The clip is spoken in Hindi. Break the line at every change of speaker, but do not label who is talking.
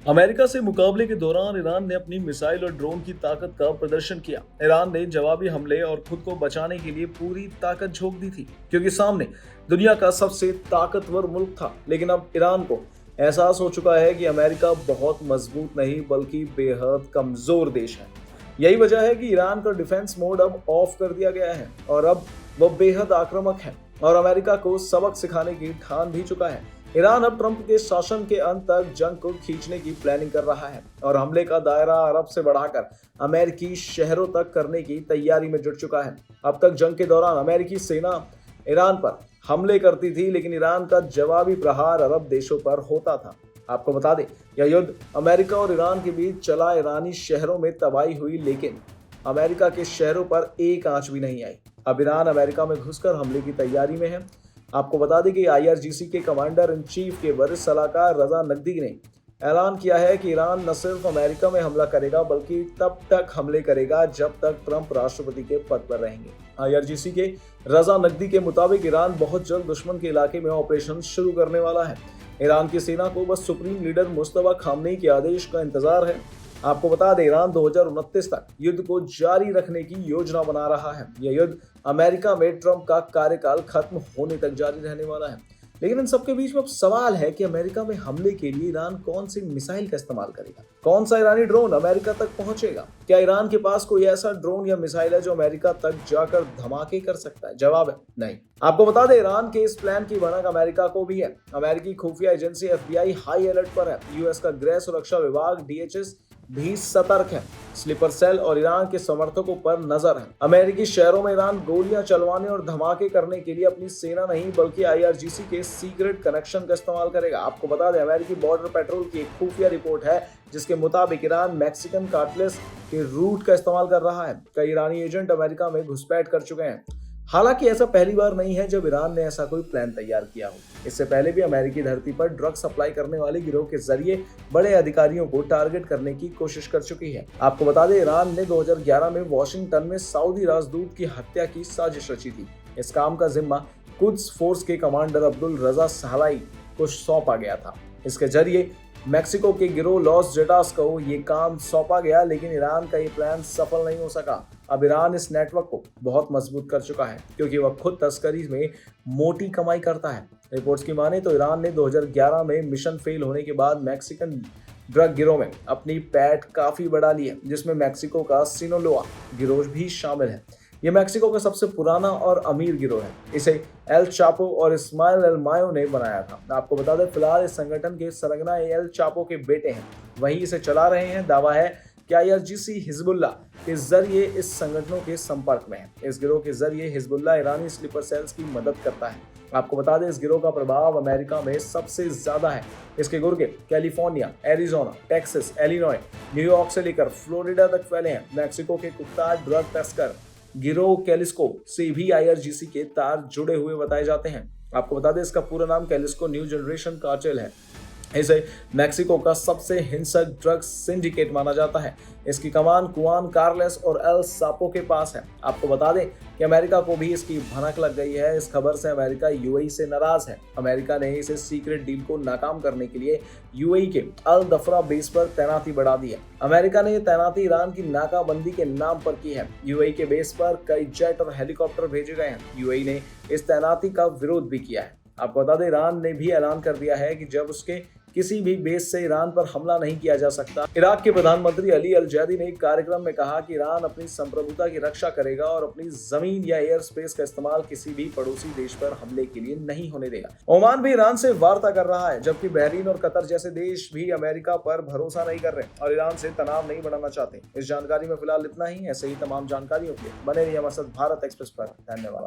अमेरिका से मुकाबले के दौरान ईरान ने अपनी मिसाइल और ड्रोन की ताकत का प्रदर्शन किया। ईरान ने जवाबी हमले और खुद को बचाने के लिए पूरी ताकत झोंक दी थी, क्योंकि सामने दुनिया का सबसे ताकतवर मुल्क था। लेकिन अब ईरान को एहसास हो चुका है कि अमेरिका बहुत मजबूत नहीं बल्कि बेहद कमजोर देश है। यही वजह है कि ईरान का डिफेंस मोड अब ऑफ कर दिया गया है और अब वह बेहद आक्रामक है और अमेरिका को सबक सिखाने की ठान भी चुका है। ईरान अब ट्रंप के शासन के अंत तक जंग को खींचने की प्लानिंग कर रहा है और हमले का दायरा अरब से बढ़ाकर अमेरिकी शहरों तक करने की तैयारी में जुट चुका है। अब तक जंग के दौरान अमेरिकी सेना ईरान पर हमले करती थी, लेकिन ईरान का जवाबी प्रहार अरब देशों पर होता था। आपको बता दें, यह युद्ध अमेरिका और ईरान के बीच चला। ईरानी शहरों में तबाही हुई, लेकिन अमेरिका के शहरों पर एक आंच भी नहीं आई। अब ईरान अमेरिका में घुसकर हमले की तैयारी में है। आपको बता दें कि IRGC के कमांडर इन चीफ के वरिष्ठ सलाहकार रजा नकदी ने ऐलान किया है कि ईरान न सिर्फ अमेरिका में हमला करेगा बल्कि तब तक हमले करेगा जब तक ट्रंप राष्ट्रपति के पद पर रहेंगे। IRGC के रजा नकदी के मुताबिक ईरान बहुत जल्द दुश्मन के इलाके में ऑपरेशन शुरू करने वाला है। ईरान की सेना को बस सुप्रीम लीडर मुस्तफा खामनेई के आदेश का इंतजार है। आपको बता दें, ईरान 2029 तक युद्ध को जारी रखने की योजना बना रहा है। यह युद्ध अमेरिका में ट्रंप का कार्यकाल खत्म होने तक जारी रहने वाला है। लेकिन इन सबके बीच में अब सवाल है कि अमेरिका में हमले के लिए ईरान कौन सी मिसाइल का इस्तेमाल करेगा, कौन सा ईरानी ड्रोन अमेरिका तक पहुंचेगा। क्या ईरान के पास कोई ऐसा ड्रोन या मिसाइल है जो अमेरिका तक जाकर धमाके कर सकता है? जवाब है नहीं। आपको बता दें, ईरान के इस प्लान की भनक अमेरिका को भी है। अमेरिकी खुफिया एजेंसी FBI हाई अलर्ट पर है। US का गृह सुरक्षा विभाग DHS भी सतर्क है। स्लीपर सेल और ईरान के समर्थकों पर नजर है। अमेरिकी शहरों में ईरान गोलियां चलवाने और धमाके करने के लिए अपनी सेना नहीं बल्कि IRGC के सीक्रेट कनेक्शन का इस्तेमाल करेगा। आपको बता दें, अमेरिकी बॉर्डर पेट्रोल की एक खुफिया रिपोर्ट है जिसके मुताबिक ईरान मैक्सिकन कार्टेल्स के रूट का इस्तेमाल कर रहा है। कई ईरानी एजेंट अमेरिका में घुसपैठ कर चुके हैं। हालांकि ऐसा पहली बार नहीं है जब ईरान ने ऐसा कोई प्लान तैयार किया हो। इससे पहले भी अमेरिकी धरती पर ड्रग सप्लाई करने वाले गिरोह के जरिए बड़े अधिकारियों को टारगेट करने की कोशिश कर चुकी है। आपको बता दें, ईरान ने 2011 में वॉशिंगटन में सऊदी राजदूत की हत्या की साजिश रची थी। इस काम का जिम्मा कुद्स फोर्स के कमांडर अब्दुल रजा सहलाई को सौंपा गया था। इसके जरिए मैक्सिको के गिरोह लॉस जेटास को ये काम सौंपा गया, लेकिन ईरान का ये प्लान सफल नहीं हो सका। अब ईरान इस नेटवर्क को बहुत मजबूत कर चुका है क्योंकि वह खुद तस्करी में मोटी कमाई करता है। रिपोर्ट्स की माने तो ईरान ने 2011 में मिशन फेल होने के बाद मैक्सिकन ड्रग गिरोह में अपनी पैठ काफी बढ़ा ली है, जिसमें मैक्सिको का सिनोलोआ गिरोह भी शामिल है। यह मैक्सिको का सबसे पुराना और अमीर गिरोह है। इसे एल चापो और इस्माइल एल मायो ने बनाया था। आपको बता दें, फिलहाल इस संगठन के सरगना एल चापो के बेटे हैं, वही इसे चला रहे हैं। दावा है कि IRGC हिजबुल्लाह के जरिए इस संगठनों के संपर्क में है। इस गिरोह के जरिए हिजबुल्लाह ईरानी स्लीपर सेल्स की मदद करता है। आपको बता दें, इस गिरोह का प्रभाव अमेरिका में सबसे ज्यादा है। इसके गुर्गे California, Arizona, Texas, Illinois, New York से लेकर फ्लोरिडा तक फैले हैं। मैक्सिको के कुख्तार ड्रग तस्कर गिरोह कैलिस्को से भी IRGC के तार जुड़े हुए बताए जाते हैं। आपको बता दें, इसका पूरा नाम कैलिस्को न्यू जनरेशन कार्टेल है। इसे मैक्सिको का सबसे हिंसक ड्रग सिंडिकेट माना जाता है। इसकी कमान कुआन कार्लेस और एल सापो के पास है। आपको बता दें कि अमेरिका को भी इसकी भनक लग गई है। इस खबर से अमेरिका UAE से नाराज है। अमेरिका ने इसे सीक्रेट डील को नाकाम करने के लिए UAE के अल दफरा बेस पर तैनाती बढ़ा दी है। अमेरिका ने यह तैनाती ईरान की नाकाबंदी के नाम पर की है। UAE के बेस पर कई जेट और हेलीकॉप्टर भेजे गए हैं। UAE ने इस तैनाती का विरोध भी किया है। आपको बता दें, ईरान ने भी ऐलान कर दिया है कि जब उसके किसी भी बेस से ईरान पर हमला नहीं किया जा सकता। इराक के प्रधानमंत्री अली अल जैदी ने एक कार्यक्रम में कहा कि ईरान अपनी संप्रभुता की रक्षा करेगा और अपनी जमीन या एयर स्पेस का इस्तेमाल किसी भी पड़ोसी देश पर हमले के लिए नहीं होने देगा। ओमान भी ईरान से वार्ता कर रहा है, जबकि बहरीन और कतर जैसे देश भी अमेरिका पर भरोसा नहीं कर रहे और ईरान से तनाव नहीं बढ़ाना चाहते। इस जानकारी में फिलहाल इतना ही। ऐसे ही तमाम जानकारियों के लिए बने रहिए हमारे साथ भारत एक्सप्रेस पर। धन्यवाद।